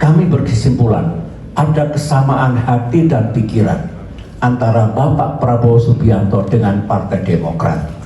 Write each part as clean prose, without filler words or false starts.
kami berkesimpulan ada kesamaan hati dan pikiran antara Bapak Prabowo Subianto dengan Partai Demokrat.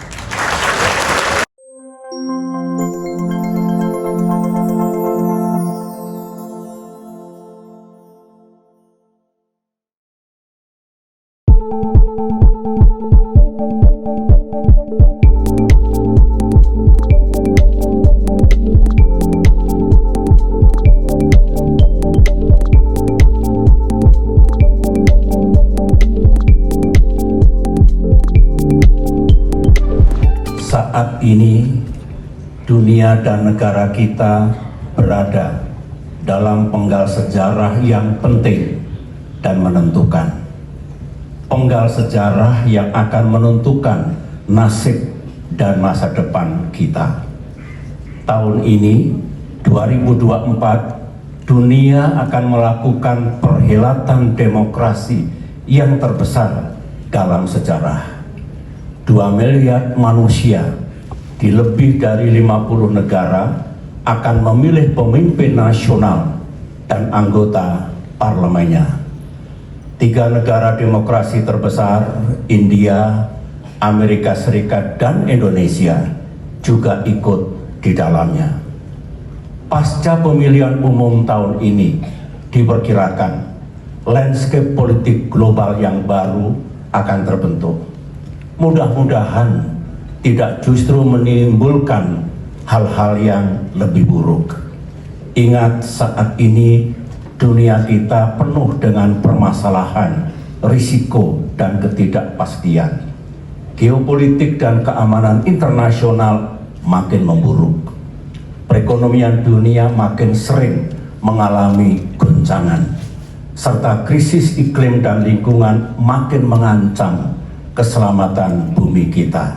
Saat ini dunia dan negara kita berada dalam penggal sejarah yang penting dan menentukan. Penggal sejarah yang akan menentukan nasib dan masa depan kita. Tahun ini 2024 dunia akan melakukan perhelatan demokrasi yang terbesar dalam sejarah. 2 miliar manusia di lebih dari 50 negara akan memilih pemimpin nasional dan anggota parlemennya. 3 negara demokrasi terbesar, India, Amerika Serikat, dan Indonesia juga ikut di dalamnya. Pasca pemilihan umum tahun ini, diperkirakan landscape politik global yang baru akan terbentuk. Mudah-mudahan tidak justru menimbulkan hal-hal yang lebih buruk. Ingat, saat ini dunia kita penuh dengan permasalahan, risiko, dan ketidakpastian. Geopolitik dan keamanan internasional makin memburuk. Perekonomian dunia makin sering mengalami goncangan, serta krisis iklim dan lingkungan makin mengancam keselamatan bumi kita.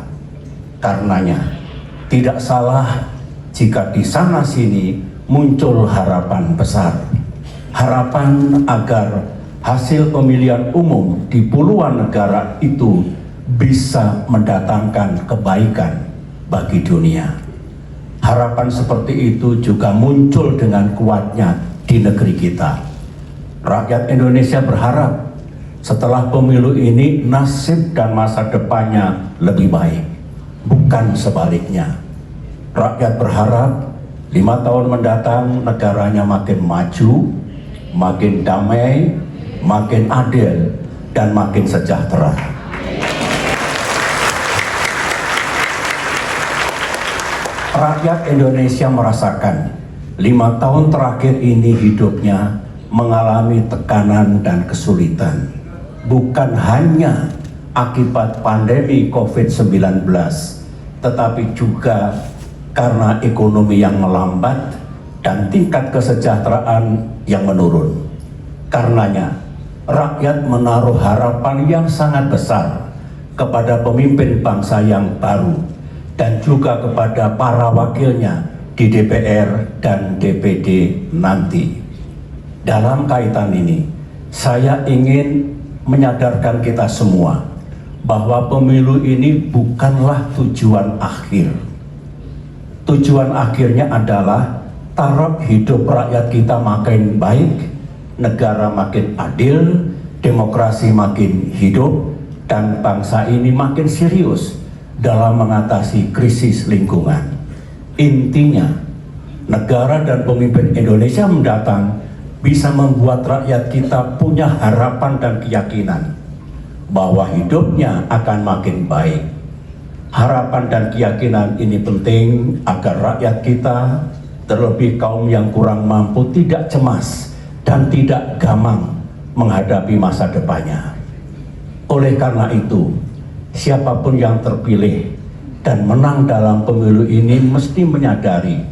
Karenanya, tidak salah jika di sana-sini muncul harapan besar. Harapan agar hasil pemilihan umum di puluhan negara itu bisa mendatangkan kebaikan bagi dunia. Harapan seperti itu juga muncul dengan kuatnya di negeri kita. Rakyat Indonesia berharap setelah pemilu ini nasib dan masa depannya lebih baik, bukan sebaliknya. Rakyat berharap 5 tahun mendatang negaranya makin maju, makin damai, makin adil, dan makin sejahtera. Rakyat Indonesia merasakan 5 tahun terakhir ini hidupnya mengalami tekanan dan kesulitan. Bukan hanya akibat pandemi COVID-19, tetapi juga karena ekonomi yang melambat dan tingkat kesejahteraan yang menurun. Karenanya, rakyat menaruh harapan yang sangat besar kepada pemimpin bangsa yang baru dan juga kepada para wakilnya di DPR dan DPD nanti. Dalam kaitan ini, saya ingin menyadarkan kita semua bahwa pemilu ini bukanlah tujuan akhir. Tujuan akhirnya adalah taraf hidup rakyat kita makin baik, negara makin adil, demokrasi makin hidup, dan bangsa ini makin serius dalam mengatasi krisis lingkungan. Intinya, negara dan pemimpin Indonesia mendatang bisa membuat rakyat kita punya harapan dan keyakinan bahwa hidupnya akan makin baik. Harapan dan keyakinan ini penting agar rakyat kita, terlebih kaum yang kurang mampu, tidak cemas dan tidak gamang menghadapi masa depannya. Oleh karena itu, siapapun yang terpilih dan menang dalam pemilu ini mesti menyadari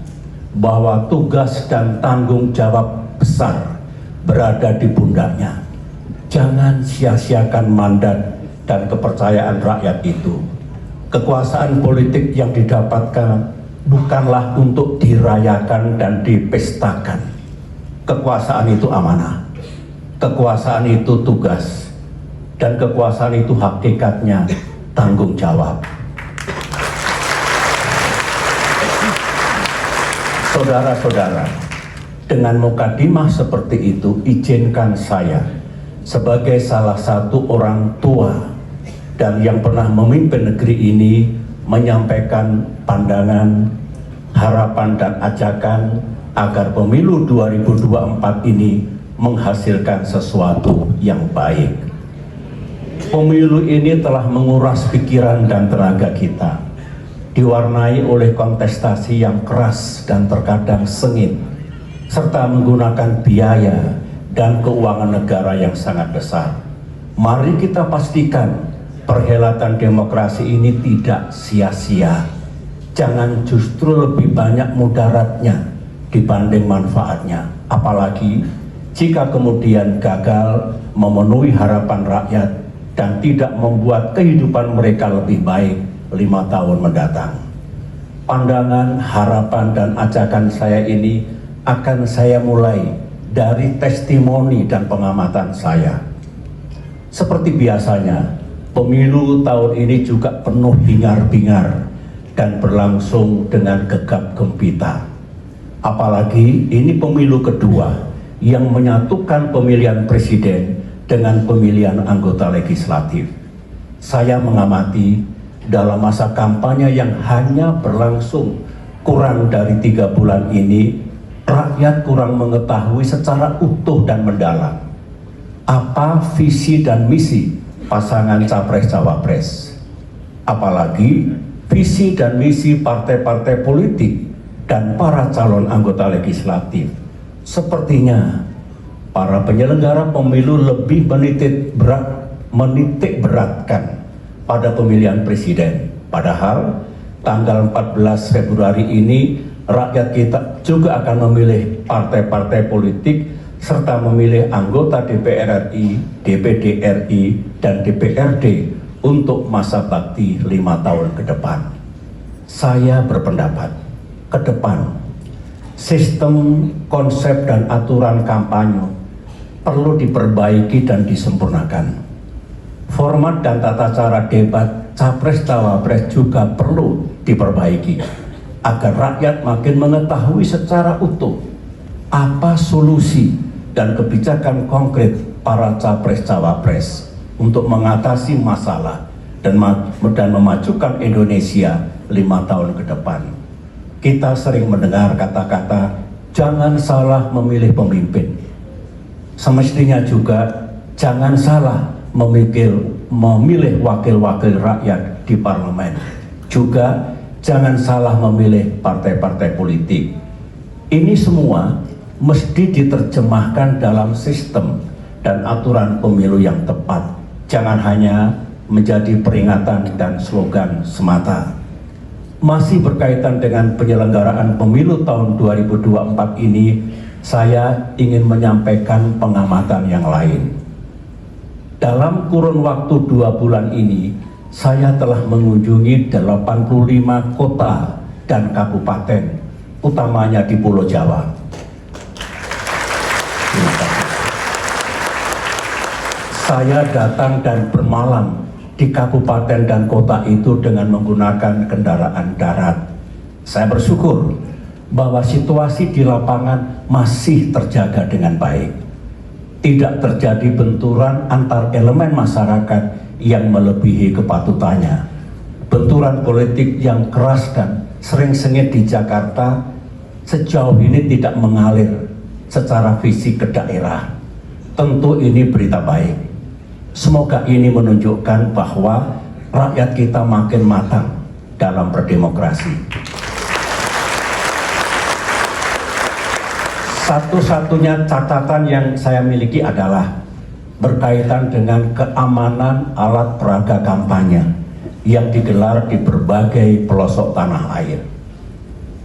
bahwa tugas dan tanggung jawab besar berada di pundaknya. Jangan sia-siakan mandat dan kepercayaan rakyat itu. Kekuasaan politik yang didapatkan bukanlah untuk dirayakan dan dipestakan. Kekuasaan itu amanah, kekuasaan itu tugas, dan kekuasaan itu hakikatnya tanggung jawab. Saudara-saudara, Dengan mukadimah seperti itu, izinkan saya sebagai salah satu orang tua dan yang pernah memimpin negeri ini menyampaikan pandangan, harapan dan ajakan agar pemilu 2024 ini menghasilkan sesuatu yang baik. Pemilu ini telah menguras pikiran dan tenaga kita, diwarnai oleh kontestasi yang keras dan terkadang sengit, serta menggunakan biaya dan keuangan negara yang sangat besar. Mari kita pastikan perhelatan demokrasi ini tidak sia-sia. Jangan justru lebih banyak mudaratnya dibanding manfaatnya. Apalagi jika kemudian gagal memenuhi harapan rakyat dan tidak membuat kehidupan mereka lebih baik 5 tahun mendatang. Pandangan, harapan, dan ajakan saya ini akan saya mulai dari testimoni dan pengamatan saya. Seperti biasanya, pemilu tahun ini juga penuh hingar-bingar dan berlangsung dengan gegap gempita. Apalagi ini pemilu kedua yang menyatukan pemilihan presiden dengan pemilihan anggota legislatif. Saya mengamati dalam masa kampanye yang hanya berlangsung kurang dari 3 bulan ini, rakyat kurang mengetahui secara utuh dan mendalam apa visi dan misi pasangan capres-cawapres. Apalagi visi dan misi partai-partai politik dan para calon anggota legislatif. Sepertinya para penyelenggara pemilu lebih menitik beratkan pada pemilihan presiden. Padahal tanggal 14 Februari ini rakyat kita juga akan memilih partai-partai politik serta memilih anggota DPR RI, DPD RI, dan DPRD untuk masa bakti 5 tahun ke depan. Saya berpendapat, ke depan sistem, konsep, dan aturan kampanye perlu diperbaiki dan disempurnakan. Format dan tata cara debat capres-cawapres juga perlu diperbaiki agar rakyat makin mengetahui secara utuh apa solusi dan kebijakan konkret para capres-cawapres untuk mengatasi masalah dan memajukan Indonesia 5 tahun ke depan. Kita sering mendengar kata-kata jangan salah memilih pemimpin. Semestinya juga jangan salah memilih wakil-wakil rakyat di parlemen. Juga jangan salah memilih partai-partai politik. Ini semua mesti diterjemahkan dalam sistem dan aturan pemilu yang tepat. Jangan hanya menjadi peringatan dan slogan semata. Masih berkaitan dengan penyelenggaraan pemilu tahun 2024 ini, saya ingin menyampaikan pengamatan yang lain. Dalam kurun waktu 2 bulan ini, saya telah mengunjungi 85 kota dan kabupaten, utamanya di Pulau Jawa. Saya datang dan bermalam di kabupaten dan kota itu dengan menggunakan kendaraan darat. Saya bersyukur bahwa situasi di lapangan masih terjaga dengan baik. Tidak terjadi benturan antar elemen masyarakat yang melebihi kepatutannya. Benturan politik yang keras dan sering sengit di Jakarta sejauh ini tidak mengalir secara fisik ke daerah. Tentu ini berita baik. Semoga ini menunjukkan bahwa rakyat kita makin matang dalam berdemokrasi. Satu-satunya catatan yang saya miliki adalah berkaitan dengan keamanan alat peraga kampanye yang digelar di berbagai pelosok tanah air.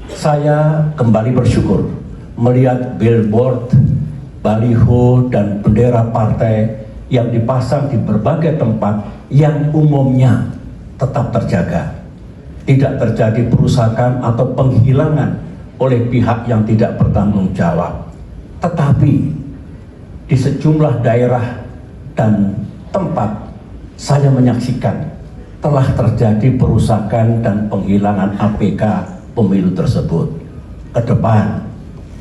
Saya kembali bersyukur melihat billboard, baliho, dan bendera partai yang dipasang di berbagai tempat yang umumnya tetap terjaga. Tidak terjadi perusakan atau penghilangan oleh pihak yang tidak bertanggung jawab. Tetapi di sejumlah daerah dan tempat saya menyaksikan telah terjadi perusakan dan penghilangan APK pemilu tersebut. Ke depan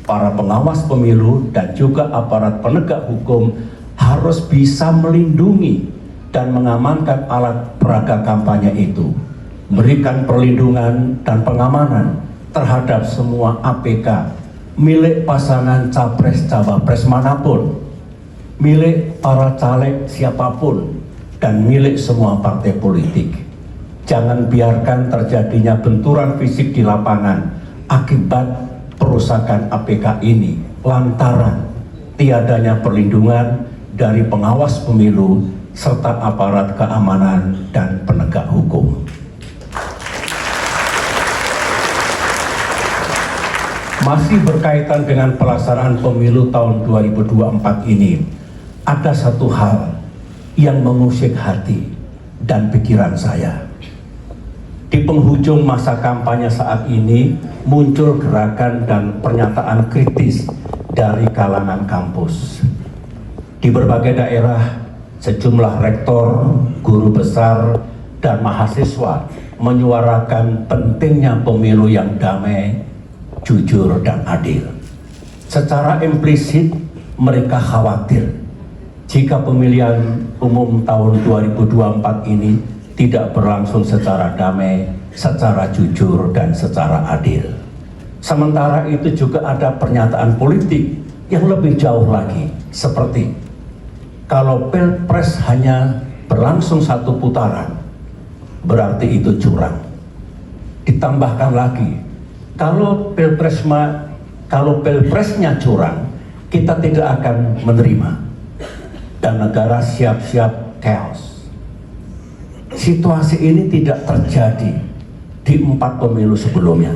para pengawas pemilu dan juga aparat penegak hukum harus bisa melindungi dan mengamankan alat peraga kampanye itu, memberikan perlindungan dan pengamanan terhadap semua APK milik pasangan capres-cawapres manapun, milik para caleg siapapun, dan milik semua partai politik. Jangan biarkan terjadinya benturan fisik di lapangan akibat perusakan APK ini lantaran tiadanya perlindungan dari pengawas pemilu serta aparat keamanan dan penegak hukum. Masih berkaitan dengan pelaksanaan pemilu tahun 2024 ini, ada satu hal yang mengusik hati dan pikiran saya. Di penghujung masa kampanye saat ini muncul gerakan dan pernyataan kritis dari kalangan kampus. Di berbagai daerah, sejumlah rektor, guru besar, dan mahasiswa menyuarakan pentingnya pemilu yang damai, jujur, dan adil. Secara implisit, mereka khawatir jika pemilihan umum tahun 2024 ini tidak berlangsung secara damai, secara jujur, dan secara adil. Sementara itu juga ada pernyataan politik yang lebih jauh lagi, seperti kalau Pilpres hanya berlangsung satu putaran, berarti itu curang. Ditambahkan lagi, kalau Pilpresnya curang, kita tidak akan menerima dan negara siap-siap chaos. Situasi ini tidak terjadi di 4 pemilu sebelumnya.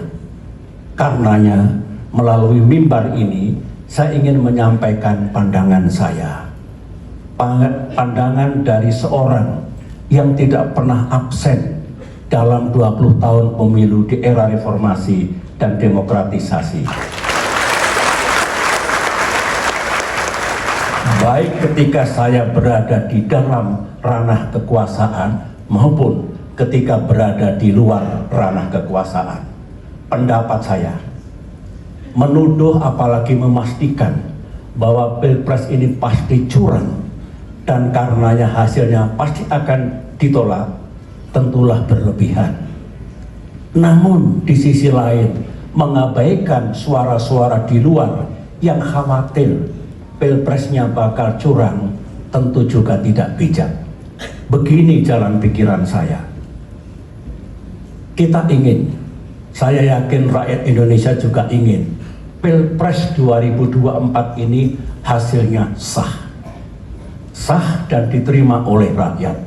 Karenanya, melalui mimbar ini, saya ingin menyampaikan pandangan saya. Pandangan dari seorang yang tidak pernah absen dalam 20 tahun pemilu di era reformasi dan demokratisasi. Baik ketika saya berada di dalam ranah kekuasaan maupun ketika berada di luar ranah kekuasaan. Pendapat saya, menuduh apalagi memastikan bahwa Pilpres ini pasti curang dan karenanya hasilnya pasti akan ditolak, tentulah berlebihan. Namun di sisi lain, mengabaikan suara-suara di luar yang khawatir Pilpresnya bakal curang tentu juga tidak bijak. Begini jalan pikiran saya. Kita ingin, saya yakin rakyat Indonesia juga ingin, Pilpres 2024 ini hasilnya sah. Sah dan diterima oleh rakyat.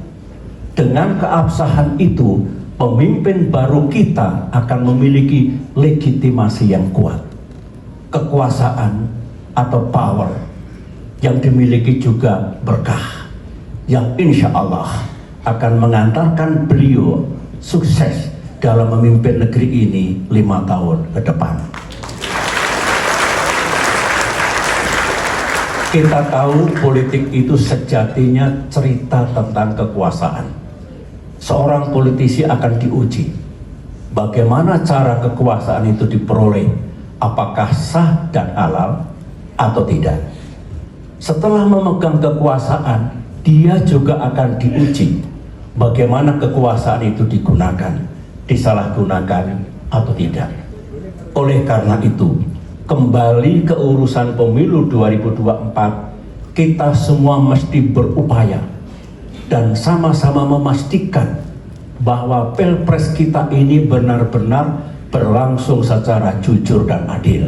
Dengan keabsahan itu, pemimpin baru kita akan memiliki legitimasi yang kuat. Kekuasaan atau power yang dimiliki juga berkah, yang insya Allah akan mengantarkan beliau sukses dalam memimpin negeri ini 5 tahun ke depan. Kita tahu politik itu sejatinya cerita tentang kekuasaan. Seorang politisi akan diuji. Bagaimana cara kekuasaan itu diperoleh? Apakah sah dan halal atau tidak? Setelah memegang kekuasaan, dia juga akan diuji bagaimana kekuasaan itu digunakan, disalahgunakan atau tidak. Oleh karena itu, kembali ke urusan pemilu 2024, kita semua mesti berupaya dan sama-sama memastikan bahwa Pilpres kita ini benar-benar berlangsung secara jujur dan adil.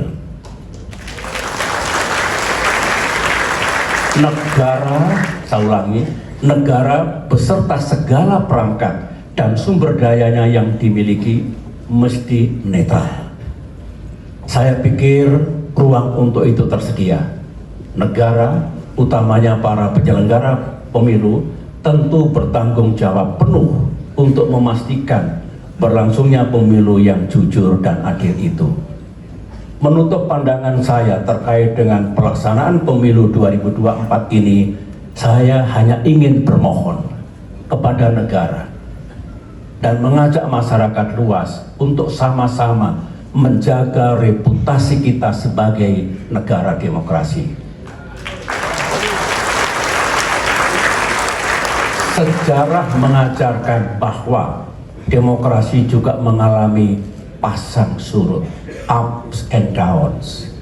Negara, saya ulangi, negara beserta segala perangkat dan sumber dayanya yang dimiliki mesti netral. Saya pikir ruang untuk itu tersedia. Negara, utamanya para penyelenggara pemilu, tentu bertanggung jawab penuh untuk memastikan berlangsungnya pemilu yang jujur dan adil itu. Menutup pandangan saya terkait dengan pelaksanaan pemilu 2024 ini, saya hanya ingin bermohon kepada negara dan mengajak masyarakat luas untuk sama-sama menjaga reputasi kita sebagai negara demokrasi. Sejarah mengajarkan bahwa demokrasi juga mengalami pasang surut, ups and downs.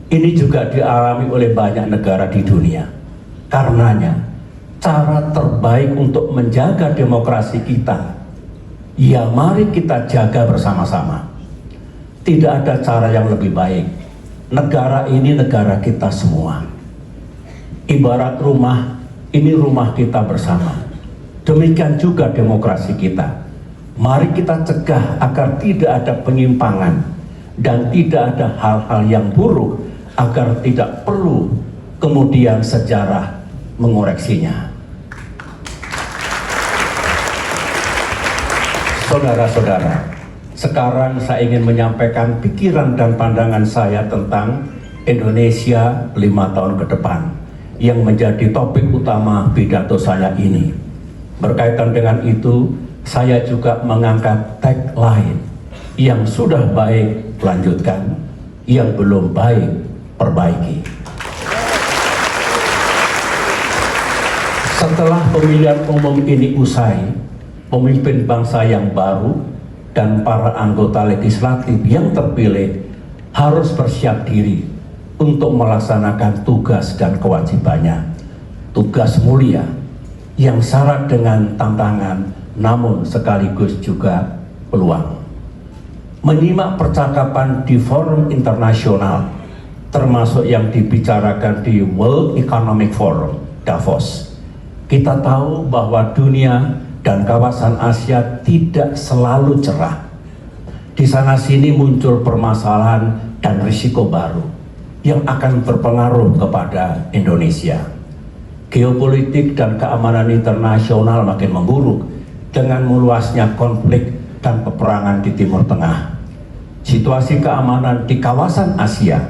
Ini juga dialami oleh banyak negara di dunia. Karenanya, cara terbaik untuk menjaga demokrasi kita, ya mari kita jaga bersama-sama. Tidak ada cara yang lebih baik. Negara ini negara kita semua. Ibarat rumah, ini rumah kita bersama. Demikian juga demokrasi kita. Mari kita cegah agar tidak ada penyimpangan dan tidak ada hal-hal yang buruk, agar tidak perlu kemudian sejarah mengoreksinya. Saudara-saudara, sekarang saya ingin menyampaikan pikiran dan pandangan saya tentang Indonesia 5 tahun ke depan yang menjadi topik utama pidato saya ini. Berkaitan dengan itu, saya juga mengangkat tagline, yang sudah baik lanjutkan, yang belum baik perbaiki. Setelah pemilihan umum ini usai, pemimpin bangsa yang baru dan para anggota legislatif yang terpilih harus bersiap diri untuk melaksanakan tugas dan kewajibannya. Tugas mulia yang syarat dengan tantangan namun sekaligus juga peluang. Menyimak percakapan di forum internasional, termasuk yang dibicarakan di World Economic Forum, Davos, kita tahu bahwa dunia dan kawasan Asia tidak selalu cerah. Di sana-sini muncul permasalahan dan risiko baru yang akan berpengaruh kepada Indonesia. Geopolitik dan keamanan internasional makin memburuk dengan meluasnya konflik dan peperangan di Timur Tengah. Situasi keamanan di kawasan Asia,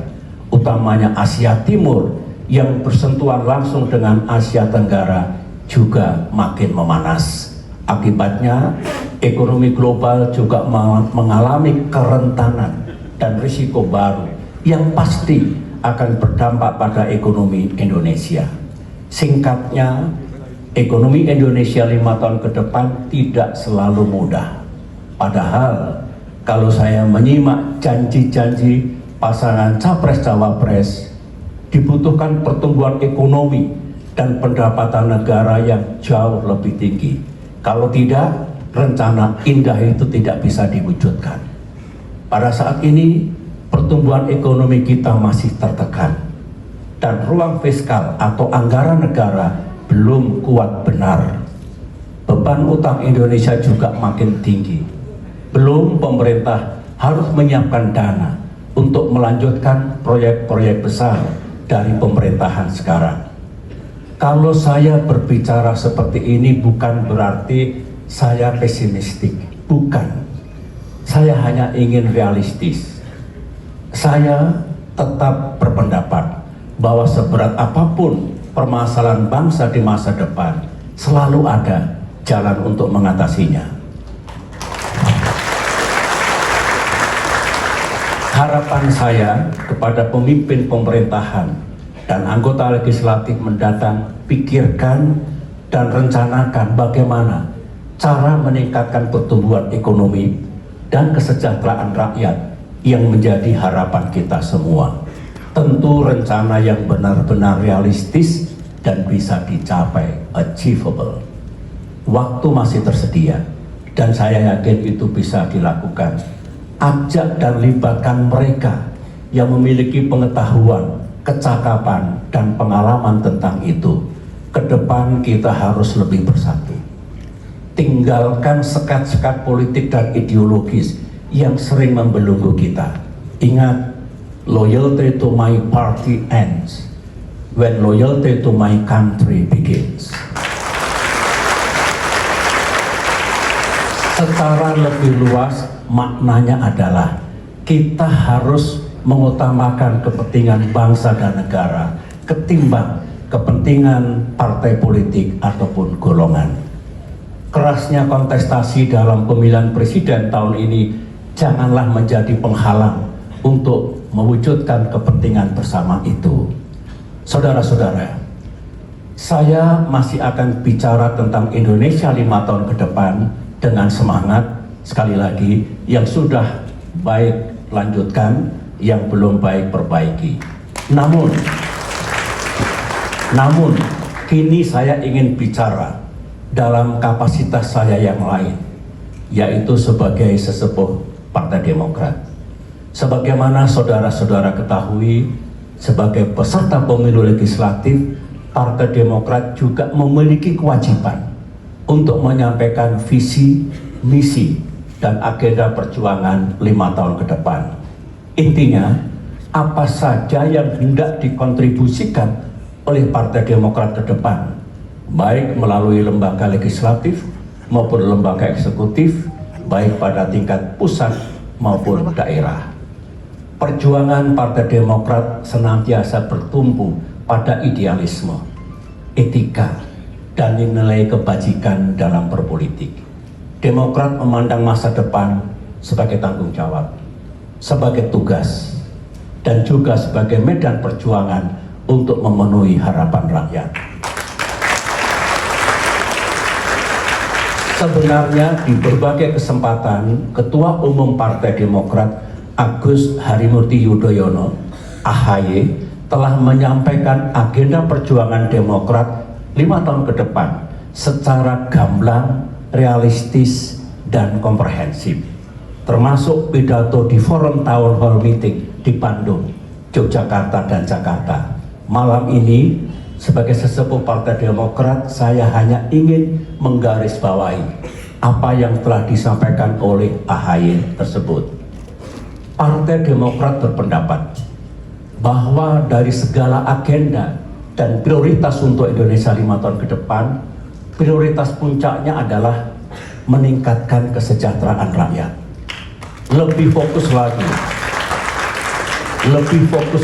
utamanya Asia Timur yang bersentuhan langsung dengan Asia Tenggara, juga makin memanas. Akibatnya, ekonomi global juga mengalami kerentanan dan risiko baru yang pasti akan berdampak pada ekonomi Indonesia. Singkatnya, ekonomi Indonesia 5 tahun ke depan tidak selalu mudah. Padahal, kalau saya menyimak janji-janji pasangan Capres-Cawapres, dibutuhkan pertumbuhan ekonomi dan pendapatan negara yang jauh lebih tinggi. Kalau tidak, rencana indah itu tidak bisa diwujudkan. Pada saat ini, pertumbuhan ekonomi kita masih tertekan, dan ruang fiskal atau anggaran negara belum kuat benar. Beban utang Indonesia juga makin tinggi. Belum pemerintah harus menyiapkan dana untuk melanjutkan proyek-proyek besar dari pemerintahan sekarang. Kalau saya berbicara seperti ini bukan berarti saya pesimistik, bukan. Saya hanya ingin realistis. Saya tetap berpendapat bahwa seberat apapun permasalahan bangsa di masa depan, selalu ada jalan untuk mengatasinya. Harapan saya kepada pemimpin pemerintahan dan anggota legislatif mendatang, pikirkan dan rencanakan bagaimana cara meningkatkan pertumbuhan ekonomi dan kesejahteraan rakyat yang menjadi harapan kita semua. Tentu rencana yang benar-benar realistis dan bisa dicapai, achievable. Waktu masih tersedia dan saya yakin itu bisa dilakukan. Ajak dan libatkan mereka yang memiliki pengetahuan, kecakapan, dan pengalaman tentang itu. Ke depan kita harus lebih bersatu. Tinggalkan sekat-sekat politik dan ideologis yang sering membelenggu kita. Ingat, loyalty to my party ends when loyalty to my country begins. Secara lebih luas, maknanya adalah kita harus mengutamakan kepentingan bangsa dan negara ketimbang kepentingan partai politik ataupun golongan. Kerasnya kontestasi dalam pemilihan presiden tahun ini janganlah menjadi penghalang untuk mewujudkan kepentingan bersama itu. Saudara-saudara, saya masih akan bicara tentang Indonesia 5 tahun ke depan dengan semangat. Sekali lagi, yang sudah baik lanjutkan, yang belum baik perbaiki. Namun kini saya ingin bicara dalam kapasitas saya yang lain, yaitu sebagai sesepuh Partai Demokrat. Sebagaimana saudara-saudara ketahui, sebagai peserta pemilu legislatif, Partai Demokrat juga memiliki kewajiban untuk menyampaikan visi, misi, dan agenda perjuangan 5 tahun ke depan. Intinya, apa saja yang hendak dikontribusikan oleh Partai Demokrat ke depan, baik melalui lembaga legislatif maupun lembaga eksekutif, baik pada tingkat pusat maupun daerah. Perjuangan Partai Demokrat senantiasa bertumbuh pada idealisme, etika, dan nilai kebajikan dalam berpolitik. Demokrat memandang masa depan sebagai tanggung jawab, sebagai tugas, dan juga sebagai medan perjuangan untuk memenuhi harapan rakyat. Sebenarnya di berbagai kesempatan, Ketua Umum Partai Demokrat Agus Harimurti Yudhoyono, AHY, telah menyampaikan agenda perjuangan Demokrat 5 tahun ke depan secara gamblang, realistis, dan komprehensif, termasuk pidato di forum Town Hall Meeting di Bandung, Yogyakarta, dan Jakarta. Malam ini, sebagai sesepuh Partai Demokrat, saya hanya ingin menggarisbawahi apa yang telah disampaikan oleh AHY tersebut. Partai Demokrat berpendapat bahwa dari segala agenda dan prioritas untuk Indonesia 5 tahun ke depan, prioritas puncaknya adalah meningkatkan kesejahteraan rakyat. Lebih fokus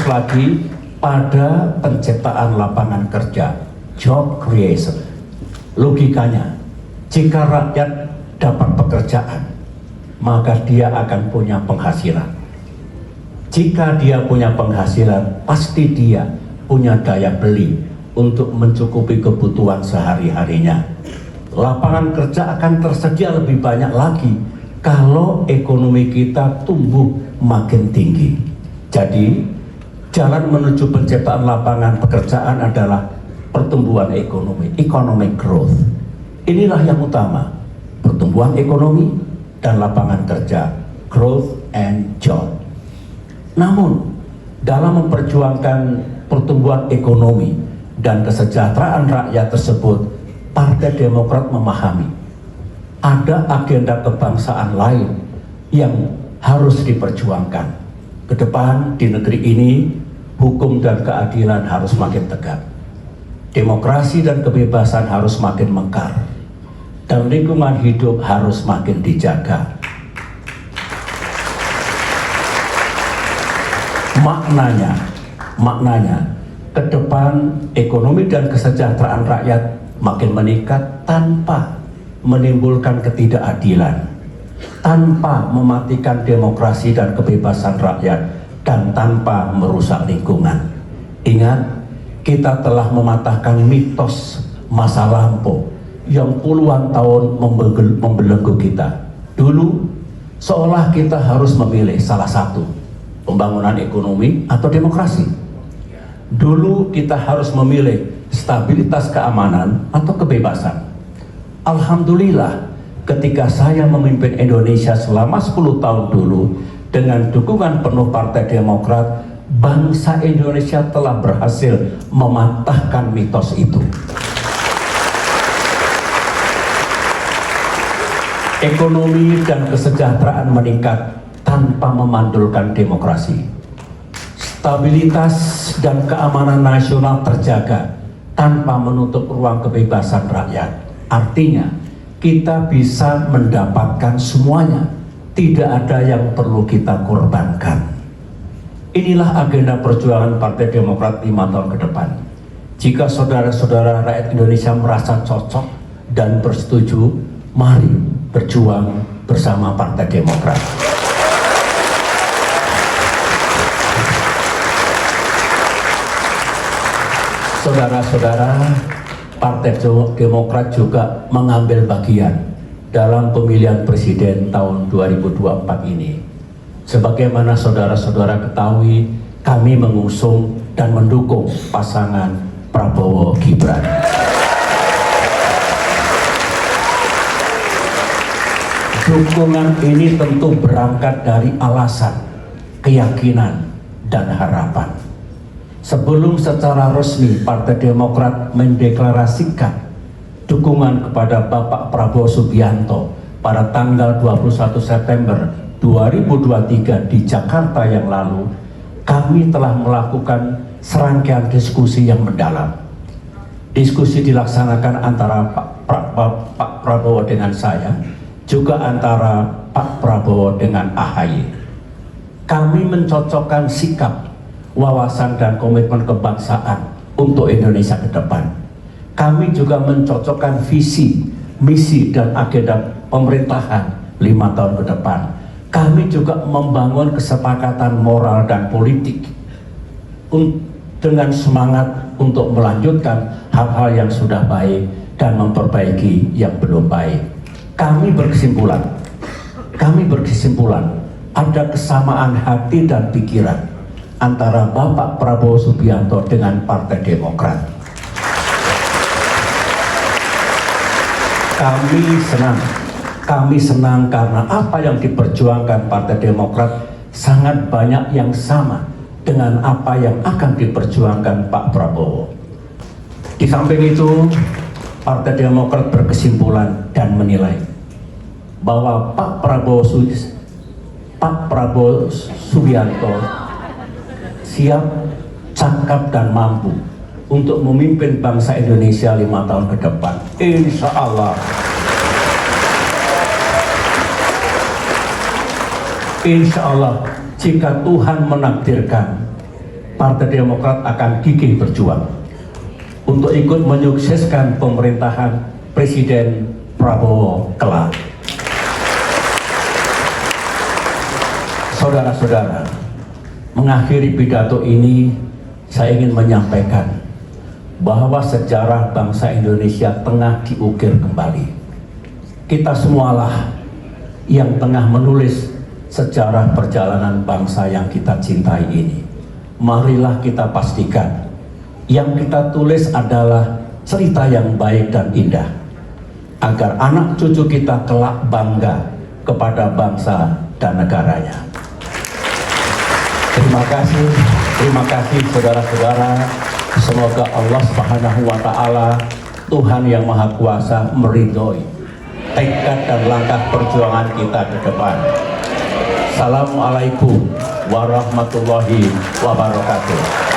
lagi pada penciptaan lapangan kerja, job creation. Logikanya, jika rakyat dapat pekerjaan, maka dia akan punya penghasilan. Jika dia punya penghasilan, pasti dia punya daya beli untuk mencukupi kebutuhan sehari-harinya. Lapangan kerja akan tersedia lebih banyak lagi kalau ekonomi kita tumbuh makin tinggi. Jadi, jalan menuju penciptaan lapangan pekerjaan adalah pertumbuhan ekonomi, economic growth. Inilah yang utama, pertumbuhan ekonomi dan lapangan kerja, growth and job. Namun, dalam memperjuangkan pertumbuhan ekonomi dan kesejahteraan rakyat tersebut, Partai Demokrat memahami ada agenda kebangsaan lain yang harus diperjuangkan. Ke depan di negeri ini, hukum dan keadilan harus makin tegak. Demokrasi dan kebebasan harus makin mekar. Dan lingkungan hidup harus makin dijaga. Maknanya, ke depan ekonomi dan kesejahteraan rakyat makin meningkat tanpa menimbulkan ketidakadilan, tanpa mematikan demokrasi dan kebebasan rakyat, dan tanpa merusak lingkungan. Ingat, kita telah mematahkan mitos masa lampau yang puluhan tahun membelenggu kita. Dulu, seolah kita harus memilih salah satu, pembangunan ekonomi atau demokrasi. Dulu kita harus memilih stabilitas keamanan atau kebebasan. Alhamdulillah, ketika saya memimpin Indonesia selama 10 tahun dulu dengan dukungan penuh Partai Demokrat, bangsa Indonesia telah berhasil mematahkan mitos itu. Ekonomi dan kesejahteraan meningkat tanpa memandulkan demokrasi. Stabilitas dan keamanan nasional terjaga tanpa menutup ruang kebebasan rakyat. Artinya, kita bisa mendapatkan semuanya. Tidak ada yang perlu kita korbankan. Inilah agenda perjuangan Partai Demokrat 5 tahun ke depan. Jika saudara-saudara rakyat Indonesia merasa cocok dan bersetuju, mari berjuang bersama Partai Demokrat. Saudara-saudara, Partai Demokrat juga mengambil bagian dalam pemilihan presiden tahun 2024 ini. Sebagaimana saudara-saudara ketahui, kami mengusung dan mendukung pasangan Prabowo Gibran. Dukungan ini tentu berangkat dari alasan, keyakinan, dan harapan. Sebelum secara resmi Partai Demokrat mendeklarasikan dukungan kepada Bapak Prabowo Subianto pada tanggal 21 September 2023 di Jakarta yang lalu, kami telah melakukan serangkaian diskusi yang mendalam. Diskusi dilaksanakan antara Pak Prabowo dengan saya, juga antara Pak Prabowo dengan AHY. Kami mencocokkan sikap, wawasan dan komitmen kebangsaan untuk Indonesia ke depan. Kami juga mencocokkan visi, misi dan agenda pemerintahan 5 tahun ke depan. Kami juga membangun kesepakatan moral dan politik dengan semangat untuk melanjutkan hal-hal yang sudah baik dan memperbaiki yang belum baik. Kami berkesimpulan ada kesamaan hati dan pikiran antara Bapak Prabowo Subianto dengan Partai Demokrat. Kami senang karena apa yang diperjuangkan Partai Demokrat sangat banyak yang sama dengan apa yang akan diperjuangkan Pak Prabowo. Di samping itu, Partai Demokrat berkesimpulan dan menilai bahwa Pak Prabowo Subianto siap, cakap dan mampu untuk memimpin bangsa Indonesia 5 tahun ke depan. Insya Allah. Insya Allah, jika Tuhan menakdirkan, Partai Demokrat akan gigih berjuang untuk ikut menyukseskan pemerintahan Presiden Prabowo kelak. Saudara-saudara, mengakhiri pidato ini, saya ingin menyampaikan bahwa sejarah bangsa Indonesia tengah diukir kembali. Kita semualah yang tengah menulis sejarah perjalanan bangsa yang kita cintai ini. Marilah kita pastikan yang kita tulis adalah cerita yang baik dan indah, agar anak cucu kita kelak bangga kepada bangsa dan negaranya. Terima kasih saudara-saudara. Semoga Allah Subhanahu wa Ta'ala, Tuhan yang Maha Kuasa, meridhoi tekad dan langkah perjuangan kita ke depan. Assalamualaikum warahmatullahi wabarakatuh.